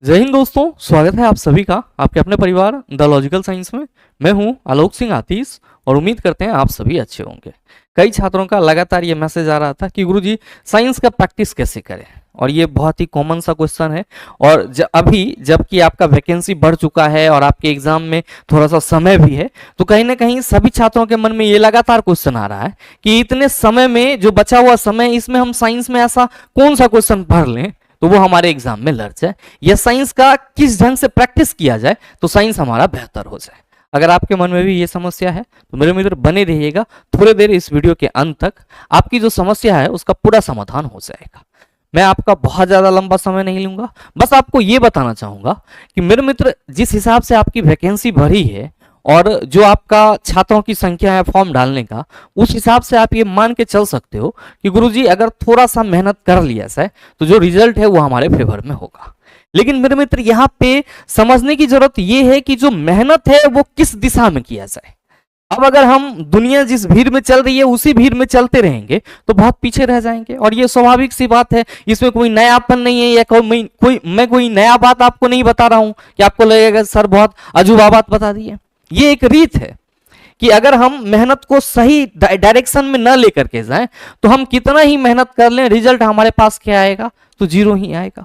जय हिंद दोस्तों, स्वागत है आप सभी का आपके अपने परिवार द लॉजिकल साइंस में। मैं हूं आलोक सिंह आतीश और उम्मीद करते हैं आप सभी अच्छे होंगे। कई छात्रों का लगातार ये मैसेज आ रहा था कि गुरुजी साइंस का प्रैक्टिस कैसे करें, और ये बहुत ही कॉमन सा क्वेश्चन है। और अभी जबकि आपका वैकेंसी बढ़ चुका है और आपके एग्जाम में थोड़ा सा समय भी है, तो कहीं ना कहीं सभी छात्रों के मन में ये लगातार क्वेश्चन आ रहा है कि इतने समय में जो बचा हुआ समय, इसमें हम साइंस में ऐसा कौन सा क्वेश्चन पढ़ लें तो वो हमारे एग्जाम में लड़ जाए, या साइंस का किस ढंग से प्रैक्टिस किया जाए तो साइंस हमारा बेहतर हो जाए। अगर आपके मन में भी ये समस्या है तो मेरे मित्र बने रहिएगा, थोड़ी देर इस वीडियो के अंत तक आपकी जो समस्या है उसका पूरा समाधान हो जाएगा। मैं आपका बहुत ज्यादा लंबा समय नहीं लूंगा, बस आपको ये बताना चाहूंगा कि मेरे मित्र जिस हिसाब से आपकी वैकेंसी भरी है और जो आपका छात्रों की संख्या है फॉर्म डालने का, उस हिसाब से आप ये मान के चल सकते हो कि गुरुजी अगर थोड़ा सा मेहनत कर लिया जाए तो जो रिजल्ट है वो हमारे फेवर में होगा। लेकिन मेरे मित्र यहाँ पे समझने की जरूरत ये है कि जो मेहनत है वो किस दिशा में किया जाए। अब अगर हम दुनिया जिस भीड़ में चल रही है उसी भीड़ में चलते रहेंगे तो बहुत पीछे रह जाएंगे, और ये स्वाभाविक सी बात है। इसमें कोई नयापन नहीं है, या मैं कोई नया बात आपको नहीं बता रहा हूं कि आपको लगेगा सर बहुत अजूबा बात बता दी है। ये एक रीत है कि अगर हम मेहनत को सही डायरेक्शन में न लेकर के जाएं तो हम कितना ही मेहनत कर लें, रिजल्ट हमारे पास क्या आएगा तो जीरो ही आएगा।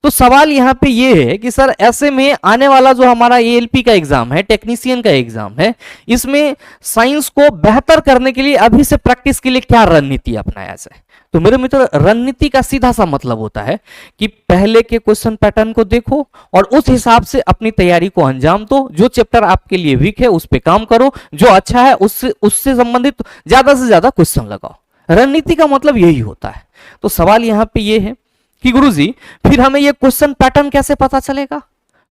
तो सवाल यहाँ पे ये है कि सर ऐसे में आने वाला जो हमारा एएलपी का एग्जाम है, टेक्नीशियन का एग्जाम है, इसमें साइंस को बेहतर करने के लिए अभी से प्रैक्टिस के लिए क्या रणनीति अपनाया जाए। तो मेरे मित्र रणनीति का सीधा सा मतलब होता है कि पहले के क्वेश्चन पैटर्न को देखो और उस हिसाब से अपनी तैयारी को अंजाम दो। जो चैप्टर आपके लिए वीक है उस पर काम करो, जो अच्छा है उससे संबंधित ज्यादा से ज्यादा क्वेश्चन लगाओ। रणनीति का मतलब यही होता है। तो सवाल यहाँ पे ये है कि गुरुजी फिर हमें ये क्वेश्चन पैटर्न कैसे पता चलेगा।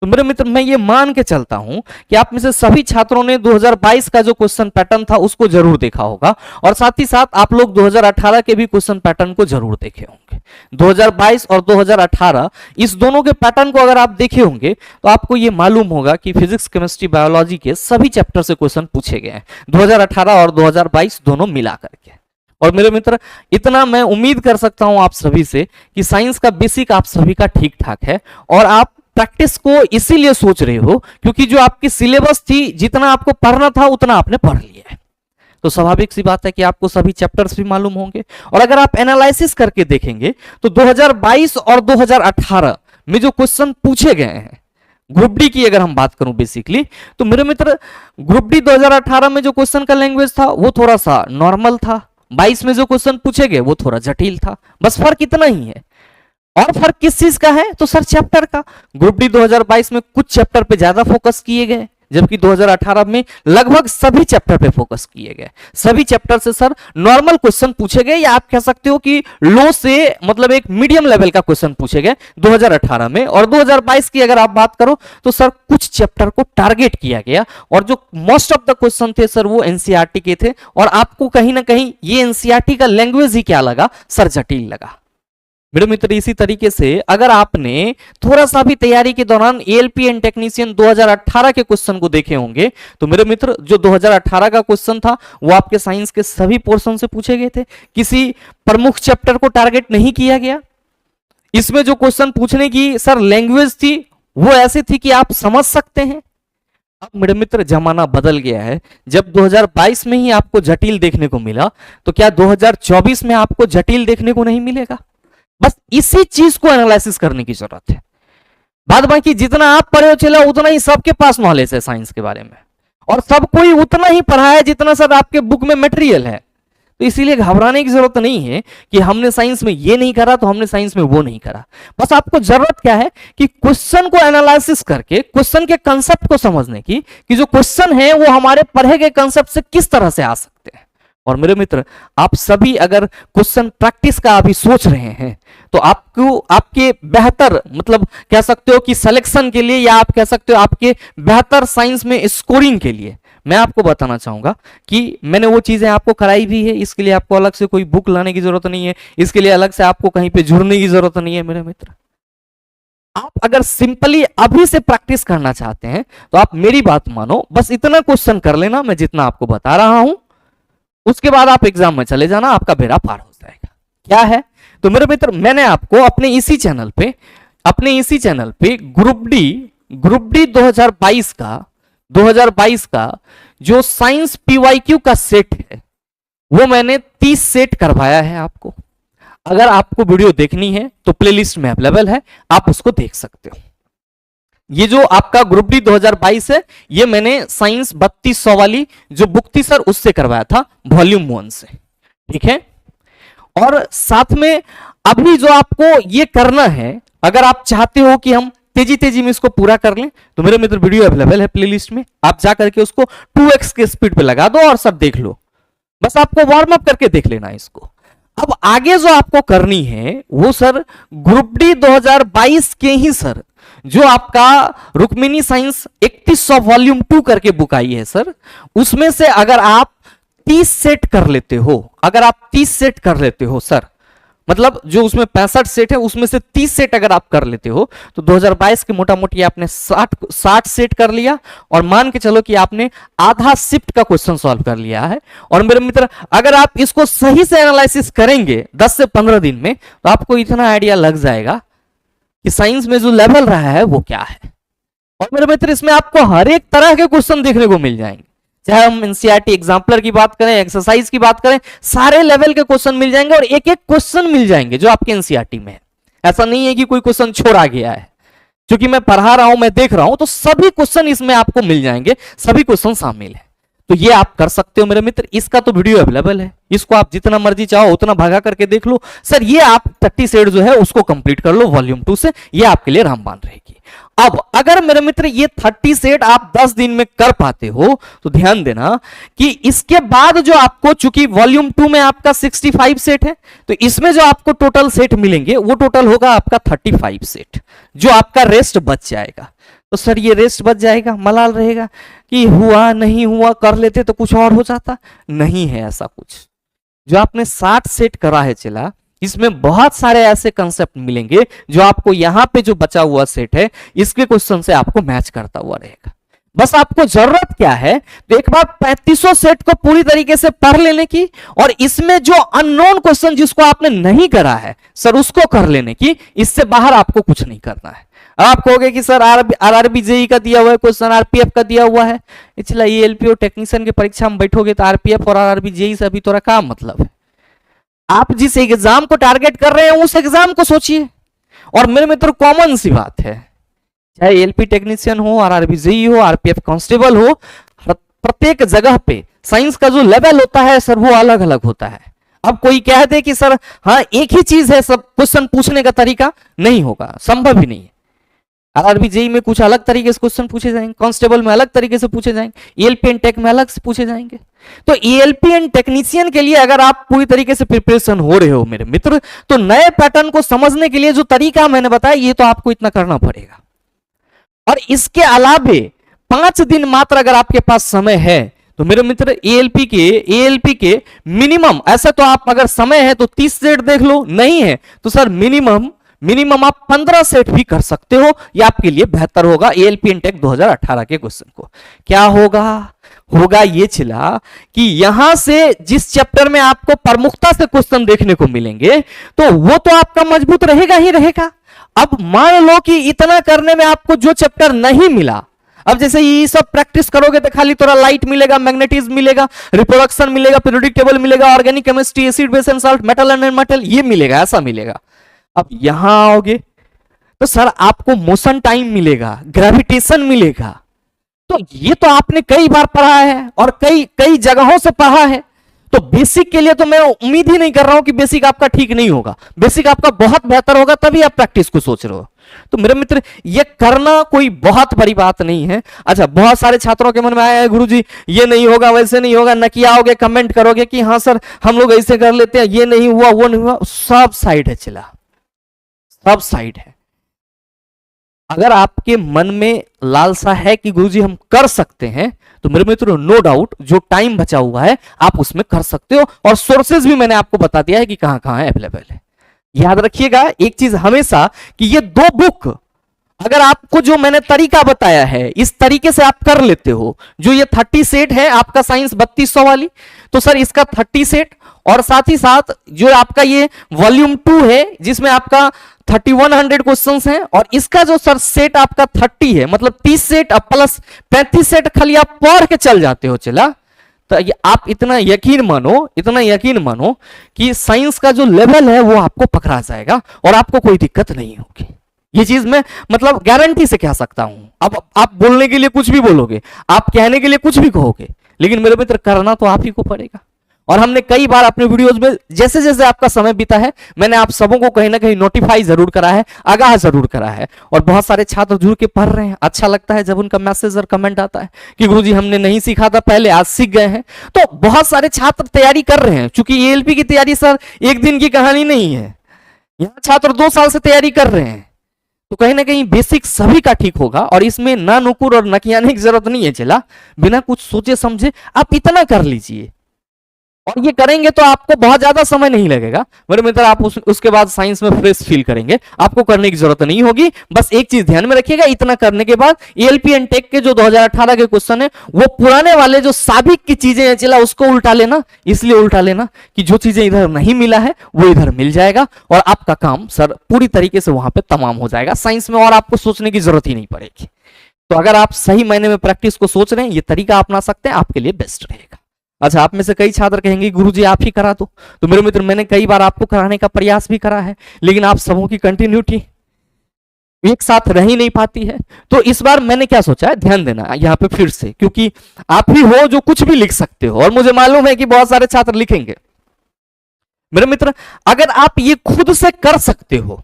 तो मेरे मित्र मैं ये मान के चलता हूं कि आप में से सभी छात्रों ने 2022 का जो क्वेश्चन पैटर्न था उसको जरूर देखा होगा, और साथ ही साथ आप लोग 2018 के भी क्वेश्चन पैटर्न को जरूर देखे होंगे। 2022 और 2018 इस दोनों के पैटर्न को अगर आप देखे होंगे तो आपको ये मालूम होगा कि फिजिक्स, केमिस्ट्री, बायोलॉजी के सभी चैप्टर से क्वेश्चन पूछे गए हैं 2018 और 2022 दोनों मिला करके। और मेरे मित्र इतना मैं उम्मीद कर सकता हूं आप सभी से कि साइंस का बेसिक आप सभी का ठीक ठाक है, और आप प्रैक्टिस को इसीलिए सोच रहे हो क्योंकि जो आपकी सिलेबस थी, जितना आपको पढ़ना था उतना आपने पढ़ लिया है। तो स्वाभाविक सी बात है कि आपको सभी चैप्टर्स भी मालूम होंगे। और अगर आप एनालिसिस करके देखेंगे तो 2022 और 2018 में जो क्वेश्चन पूछे गए हैं, ग्रुप डी की अगर हम बात करूं बेसिकली, तो मेरे मित्र ग्रुप डी 2018 में जो क्वेश्चन का लैंग्वेज था वो थोड़ा सा नॉर्मल था, 22 में जो क्वेश्चन पूछे गए वो थोड़ा जटिल था। बस फर्क इतना ही है। और फर्क किस चीज का है तो सर चैप्टर का। ग्रुप डी 2022 में कुछ चैप्टर पे ज्यादा फोकस किए गए, जबकि 2018 में लगभग सभी चैप्टर पे फोकस किए गए। सभी चैप्टर से सर नॉर्मल क्वेश्चन पूछे गए, या आप कह सकते हो कि लो से मतलब एक मीडियम लेवल का क्वेश्चन पूछे गए 2018 में। और 2022 की अगर आप बात करो तो सर कुछ चैप्टर को टारगेट किया गया, और जो मोस्ट ऑफ द क्वेश्चन थे सर वो एनसीईआरटी के थे, और आपको कहीं ना कहीं ये एनसीईआरटी का लैंग्वेज ही क्या लगा सर, जटिल लगा। मेरे मित्र इसी तरीके से अगर आपने थोड़ा सा भी तैयारी के दौरान एएलपी एंड टेक्नीशियन 2018 के क्वेश्चन को देखे होंगे तो मेरे मित्र जो 2018 का क्वेश्चन था वो आपके साइंस के सभी पोर्शन से पूछे गए थे, किसी प्रमुख चैप्टर को टारगेट नहीं किया गया। इसमें जो क्वेश्चन पूछने की सर लैंग्वेज थी वो ऐसी थी कि आप समझ सकते हैं। अब मेरे मित्र जमाना बदल गया है। जब 2022 में ही आपको जटिल देखने को मिला तो क्या 2024 में आपको जटिल देखने को नहीं मिलेगा। बस इसी चीज को एनालिसिस करने की जरूरत है। बाद बाकी जितना आप पढ़े हो चला उतना ही सबके पास नॉलेज है साइंस के बारे में, और सब कोई उतना ही पढ़ा है जितना सर आपके बुक में मटेरियल है। तो इसीलिए घबराने की जरूरत नहीं है कि हमने साइंस में ये नहीं करा तो हमने साइंस में वो नहीं करा। बस आपको जरूरत क्या है कि क्वेश्चन को एनालिसिस करके क्वेश्चन के कंसेप्ट को समझने की, कि जो क्वेश्चन है वो हमारे पढ़े गए कंसेप्ट से किस तरह से आ सकते हैं। और मेरे मित्र आप सभी अगर क्वेश्चन प्रैक्टिस का अभी सोच रहे हैं तो आपको आपके बेहतर मतलब कह सकते हो कि सिलेक्शन के लिए, या आप कह सकते हो आपके बेहतर साइंस में स्कोरिंग के लिए मैं आपको बताना चाहूंगा कि मैंने वो चीजें आपको कराई भी है। इसके लिए आपको अलग से कोई बुक लाने की जरूरत नहीं है, इसके लिए अलग से आपको कहीं पे जुड़ने की जरूरत नहीं है। मेरे मित्र आप अगर सिंपली अभी से प्रैक्टिस करना चाहते हैं तो आप मेरी बात मानो, बस इतना क्वेश्चन कर लेना मैं जितना आपको बता रहा हूं, उसके बाद आप एग्जाम में चले जाना, आपका बेड़ा पार हो जाएगा। क्या है तो मेरे मित्र मैंने आपको अपने इसी चैनल पे अपने इसी चैनल पे ग्रुप डी 2022 का जो साइंस पीवाईक्यू का सेट है वो मैंने 30 सेट करवाया है आपको। अगर आपको वीडियो देखनी है तो प्लेलिस्ट में अवेलेबल है, आप उसको देख सकते हो। ये जो आपका ग्रुप डी 2022 है, ये मैंने साइंस 3200 वाली जो बुक थी सर उससे करवाया था, वॉल्यूम 1 से, ठीक है। और साथ में अभी जो आपको ये करना है, अगर आप चाहते हो कि हम तेजी में इसको पूरा कर लें, तो मेरे मित्र वीडियो अवेलेबल है प्लेलिस्ट में, आप जा करके उसको 2x के स्पीड पे लगा दो और सब देख लो। बस आपको वार्म अप करके देख लेना है इसको। अब आगे जो आपको करनी है वो सर ग्रुप डी 2022 के ही सर जो आपका रुक्मिणी साइंस 3100 वॉल्यूम 2 करके बुक आई है सर, उसमें से अगर आप 30 सेट कर लेते हो, अगर आप 30 सेट कर लेते हो सर, मतलब जो उसमें 65 सेट है उसमें से 30 सेट अगर आप कर लेते हो तो 2022 के मोटा मोटी आपने 60 सेट कर लिया, और मान के चलो कि आपने आधा शिफ्ट का क्वेश्चन सॉल्व कर लिया है। और मेरे मित्र अगर आप इसको सही से एनालिसिस करेंगे 10 से 15 दिन में, तो आपको इतना आइडिया लग जाएगा कि साइंस में जो लेवल रहा है वो क्या है। और मेरे मित्र इसमें आपको हर एक तरह के क्वेश्चन देखने को मिल जाएंगे, चाहे हम एनसीईआरटी एग्जाम्पलर की बात करें, एक्सरसाइज की बात करें, सारे लेवल के क्वेश्चन मिल जाएंगे और एक एक क्वेश्चन मिल जाएंगे जो आपके एनसीईआरटी में है। ऐसा नहीं है कि कोई क्वेश्चन छोड़ा गया है, क्योंकि मैं पढ़ा रहा हूं, मैं देख रहा हूं, तो सभी क्वेश्चन इसमें आपको मिल जाएंगे, सभी क्वेश्चन शामिल है। तो ये आप कर सकते हो मेरे मित्र। इसका तो वीडियो अवेलेबल है, इसको आप जितना मर्जी चाहो उतना भागा करके देख लो सर। ये आप 30 सेट जो है उसको कंप्लीट कर लो वॉल्यूम 2 से, ये आपके लिए रामबाण रहेगी। अब अगर मेरे मित्र ये 30 सेट आप 10 दिन में कर पाते हो तो ध्यान देना कि इसके बाद जो आपको, चूंकि वॉल्यूम 2 में आपका 65 सेट है, तो इसमें जो आपको टोटल सेट मिलेंगे वो टोटल होगा आपका 35 सेट, जो आपका रेस्ट बच जाएगा। तो सर ये रेस्ट बच जाएगा, मलाल रहेगा कि हुआ नहीं हुआ, कर लेते तो कुछ और हो जाता। नहीं है ऐसा कुछ। जो आपने 60 सेट करा है चला, इसमें बहुत सारे ऐसे कंसेप्ट मिलेंगे जो आपको यहां पे जो बचा हुआ सेट है इसके क्वेश्चन से आपको मैच करता हुआ रहेगा। बस आपको जरूरत क्या है, तो एक बार 3500 सेट को पूरी तरीके से पढ़ लेने की, और इसमें जो अननोन क्वेश्चन जिसको आपने नहीं करा है सर उसको कर लेने की। इससे बाहर आपको कुछ नहीं करना है। आप कहोगे कि सर आरआरबी जेई का दिया हुआ है क्वेश्चन, आरपीएफ का दिया हुआ है, इसलिए ईएलपी और टेक्नीशियन की परीक्षा में बैठोगे तो आरपीएफ और आरआरबी जेई से अभी थोड़ा क्या मतलब है। आप जिस एग्जाम को टारगेट कर रहे हैं उस एग्जाम को सोचिए। और मेरे मित्र कॉमन सी बात है, चाहे एलपी टेक्नीशियन हो, आरआरबी जेई हो, आरपीएफ कांस्टेबल हो, प्रत्येक जगह पे साइंस का जो लेवल होता है सर वो अलग अलग होता है। अब कोई कह दे कि सर हाँ एक ही चीज है, सब क्वेश्चन पूछने का तरीका नहीं होगा, संभव ही नहीं है। आरआरबी जेई में कुछ अलग तरीके से क्वेश्चन पूछे जाएंगे, कांस्टेबल में अलग तरीके से पूछे जाएंगे, ईएलपी एंड टेक में अलग से पूछे जाएंगे। तो ईएलपी एंड टेक्नीशियन के लिए अगर आप पूरी तरीके से प्रिपरेशन हो रहे हो मेरे मित्र, तो नए पैटर्न को समझने के लिए जो तरीका मैंने बताया ये तो आपको इतना करना पड़ेगा। और इसके अलावे 5 दिन मात्र अगर आपके पास समय है तो मेरे मित्र एएलपी के मिनिमम, ऐसा तो आप अगर समय है तो 30 सेट देख लो, नहीं है तो सर मिनिमम आप 15 सेट भी कर सकते हो, ये आपके लिए बेहतर होगा। एएलपी एंड टेक 2018 के क्वेश्चन को क्या होगा ये चिला कि यहां से जिस चैप्टर में आपको प्रमुखता से क्वेश्चन देखने को मिलेंगे तो वो तो आपका मजबूत रहेगा ही रहेगा। अब मान लो कि इतना करने में आपको जो चैप्टर नहीं मिला, अब जैसे ये सब प्रैक्टिस करोगे तो खाली थोड़ा लाइट मिलेगा, मैग्नेटिज्म मिलेगा, रिप्रोडक्शन मिलेगा, पीरियोडिक टेबल मिलेगा, organic chemistry, acid base and salt, metal and metal, ये मिलेगा, ऐसा मिलेगा। अब यहां आओगे तो सर आपको मोशन टाइम मिलेगा, ग्रेविटेशन मिलेगा। तो ये तो आपने कई बार पढ़ा है और कई जगहों से पढ़ा है। तो बेसिक के लिए तो मैं उम्मीद ही नहीं कर रहा हूं कि बेसिक आपका ठीक नहीं होगा, बेसिक आपका बहुत बेहतर होगा, तभी आप प्रैक्टिस को सोच रहे हो। तो मेरे मित्र ये करना कोई बहुत बड़ी बात नहीं है। अच्छा, बहुत सारे छात्रों के मन में आया है गुरुजी ये नहीं होगा, वैसे नहीं होगा, न किया आओगे कमेंट करोगे कि हाँ सर हम लोग ऐसे कर लेते हैं, ये नहीं हुआ वो नहीं हुआ, सब साइड है चिला, सब साइड है। अगर आपके मन में लालसा है कि गुरुजी हम कर सकते हैं तो मेरे मित्रों नो डाउट जो टाइम बचा हुआ है आप उसमें कर सकते हो, और सोर्सेज भी मैंने आपको बता दिया है कि कहां कहां है अवेलेबल है। याद रखिएगा एक चीज हमेशा कि ये 2 बुक अगर आपको जो मैंने तरीका बताया है इस तरीके से आप कर लेते हो, जो ये 30 सेट है आपका साइंस 3200 वाली, तो सर इसका 30 सेट और साथ ही साथ जो आपका ये वॉल्यूम 2 है जिसमें आपका 3100 क्वेश्चंस हैं, और इसका जो सर सेट आपका 30 है, मतलब 30 सेट अब प्लस 35 सेट खाली आप पढ़ के चल जाते हो चला, तो ये आप इतना यकीन मानो कि साइंस का जो लेवल है वो आपको पकड़ा जाएगा और आपको कोई दिक्कत नहीं होगी। ये चीज मैं मतलब गारंटी से कह सकता हूं। अब आप बोलने के लिए कुछ भी बोलोगे, आप कहने के लिए कुछ भी कहोगे, लेकिन मेरे मित्र करना तो आप ही को पड़ेगा। और हमने कई बार अपने वीडियोस में जैसे जैसे आपका समय बीता है, मैंने आप सबों को कहीं ना कहीं नोटिफाई जरूर करा है, आगाह जरूर करा है, और बहुत सारे छात्र जुड़ के पढ़ रहे हैं। अच्छा लगता है जब उनका मैसेज और कमेंट आता है कि गुरुजी हमने नहीं सीखा था पहले, आज सीख गए हैं। तो बहुत सारे छात्र तैयारी कर रहे हैं, क्योंकि एएलपी की तैयारी सर एक दिन की कहानी नहीं है, यहाँ छात्र 2 साल से तैयारी कर रहे हैं। तो कहीं ना कहीं बेसिक सभी का ठीक होगा, और इसमें ना नुकुर और नकियाने की जरूरत नहीं है चला, बिना कुछ सोचे समझे आप इतना कर लीजिए, और ये करेंगे तो आपको बहुत ज्यादा समय नहीं लगेगा मेरे मित्र। आप उसके बाद साइंस में फ्रेश फील करेंगे, आपको करने की जरूरत नहीं होगी। बस एक चीज ध्यान में रखिएगा, इतना करने के बाद एएलपी एंड टेक के जो 2018 के क्वेश्चन है वो पुराने वाले जो साबिक की चीजें हैं चला उसको उल्टा लेना, इसलिए उल्टा लेना कि जो चीजें इधर नहीं मिला है वो इधर मिल जाएगा, और आपका काम सर पूरी तरीके से वहां पे तमाम हो जाएगा साइंस में, और आपको सोचने की जरूरत ही नहीं पड़ेगी। तो अगर आप सही मायने में प्रैक्टिस को सोच रहे हैं, ये तरीका अपना सकते हैं, आपके लिए बेस्ट रहेगा। अच्छा, आप में से कई छात्र कहेंगे गुरुजी आप ही करा दो, तो मेरे मित्र मैंने कई बार आपको कराने का प्रयास भी करा है, लेकिन आप सबों की कंटिन्यूटी एक साथ रह ही नहीं पाती है। तो इस बार मैंने क्या सोचा है, ध्यान देना यहाँ पे फिर से, क्योंकि आप ही हो जो कुछ भी लिख सकते हो, और मुझे मालूम है कि बहुत सारे छात्र लिखेंगे। मेरे मित्र अगर आप ये खुद से कर सकते हो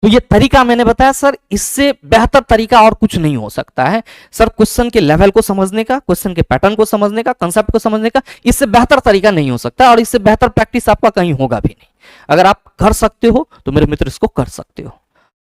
तो ये तरीका मैंने बताया सर, इससे बेहतर तरीका और कुछ नहीं हो सकता है सर। क्वेश्चन के लेवल को समझने का, क्वेश्चन के पैटर्न को समझने का, कंसेप्ट को समझने का, इससे बेहतर तरीका नहीं हो सकता, और इससे बेहतर प्रैक्टिस आपका कहीं होगा भी नहीं। अगर आप कर सकते हो तो मेरे मित्र इसको कर सकते हो,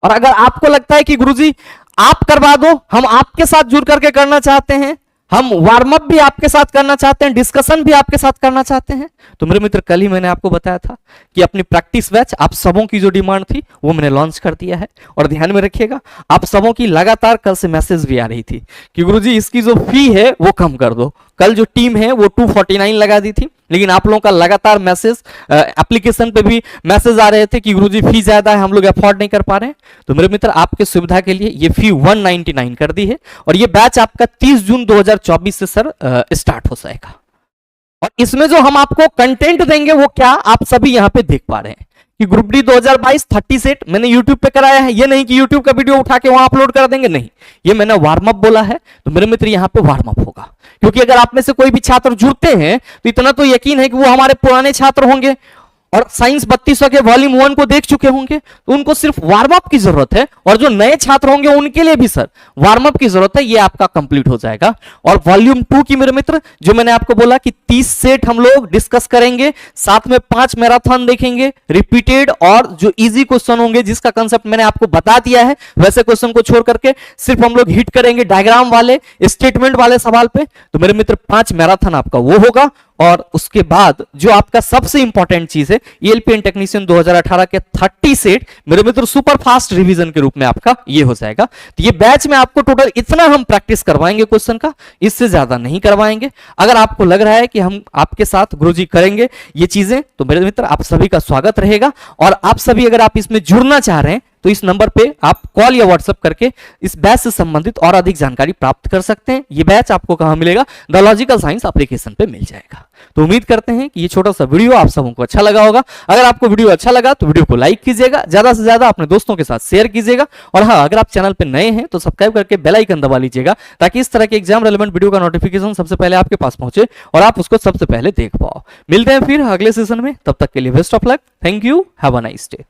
और अगर आपको लगता है कि गुरुजी आप करवा दो, हम आपके साथ जुड़ करके करना चाहते हैं, हम वार्म अप भी आपके साथ करना चाहते हैं, डिस्कशन भी आपके साथ करना चाहते हैं, तो मेरे मित्र कल ही मैंने आपको बताया था कि अपनी प्रैक्टिस बैच आप सबों की जो डिमांड थी वो मैंने लॉन्च कर दिया है। और ध्यान में रखिएगा, आप सबों की लगातार कल से मैसेज भी आ रही थी कि गुरुजी इसकी जो फी है वो कम कर दो। कल जो टीम है वो 249 लगा दी थी, लेकिन आप लोगों का लगातार मैसेज, एप्लीकेशन पे भी मैसेज आ रहे थे कि गुरुजी फी ज्यादा है, हम लोग अफोर्ड नहीं कर पा रहे हैं। तो मेरे मित्र आपके सुविधा के लिए ये फी 199 कर दी है, और ये बैच आपका 30 जून 2024 से सर स्टार्ट हो जाएगा। और इसमें जो हम आपको कंटेंट देंगे वो क्या आप सभी यहाँ पे देख पा रहे हैं कि ग्रुप डी 2022 30 सेट मैंने यूट्यूब पे कराया है। ये नहीं कि यूट्यूब का वीडियो उठा के वहां अपलोड कर देंगे, नहीं, ये मैंने वार्म अप बोला है। तो मेरे मित्र यहाँ पे वार्म अप होगा, क्योंकि अगर आप में से कोई भी छात्र जुड़ते हैं तो इतना तो यकीन है कि वो हमारे पुराने छात्र होंगे, और साइंस 3200 के वॉल्यूम 1 को देख चुके होंगे, तो उनको सिर्फ वार्म अप की जरूरत है, और जो नए छात्र होंगे उनके लिए भी सर वार्म अप की जरूरत है। ये आपका कंप्लीट हो जाएगा। और वॉल्यूम 2 की मेरे मित्र जो मैंने आपको बोला कि 30 सेट हम लोग डिस्कस करेंगे, साथ में 5 मैराथन देखेंगे रिपीटेड, और जो इजी क्वेश्चन होंगे जिसका कंसेप्ट मैंने आपको बता दिया है, वैसे क्वेश्चन को छोड़ करके सिर्फ हम लोग हिट करेंगे डायग्राम वाले, स्टेटमेंट वाले सवाल पे। तो मेरे मित्र 5 मैराथन आपका वो होगा, और उसके बाद जो आपका सबसे इंपॉर्टेंट चीज है, एएलपी एंड टेक्नीशियन 2018 के 30 सेट मेरे मित्र सुपर फास्ट रिवीजन के रूप में आपका ये हो जाएगा। तो ये बैच में आपको टोटल इतना हम प्रैक्टिस करवाएंगे क्वेश्चन का, इससे ज्यादा नहीं करवाएंगे। अगर आपको लग रहा है कि हम आपके साथ गुरुजी करेंगे ये चीजें, तो मेरे मित्र आप सभी का स्वागत रहेगा। और आप सभी अगर आप इसमें जुड़ना चाह रहे हैं तो इस नंबर पे आप कॉल या व्हाट्सएप करके इस बैच से संबंधित और अधिक जानकारी प्राप्त कर सकते हैं। ये बैच आपको कहां मिलेगा, द लॉजिकल साइंस एप्लीकेशन पे मिल जाएगा। तो उम्मीद करते हैं कि ये छोटा सा वीडियो आप सबों को अच्छा लगा होगा। अगर आपको वीडियो अच्छा लगा तो वीडियो को लाइक कीजिएगा, ज्यादा से ज्यादा अपने दोस्तों के साथ शेयर कीजिएगा, और हाँ, अगर आप चैनल पे नए हैं तो सब्सक्राइब करके बेल आइकन दबा लीजिएगा, ताकि इस तरह के एग्जाम रेलेवेंट वीडियो का नोटिफिकेशन सबसे पहले आपके पास पहुंचे और आप उसको सबसे पहले देख पाओ। मिलते हैं फिर अगले सेशन में, तब तक के लिए best of luck, thank you, have a nice day.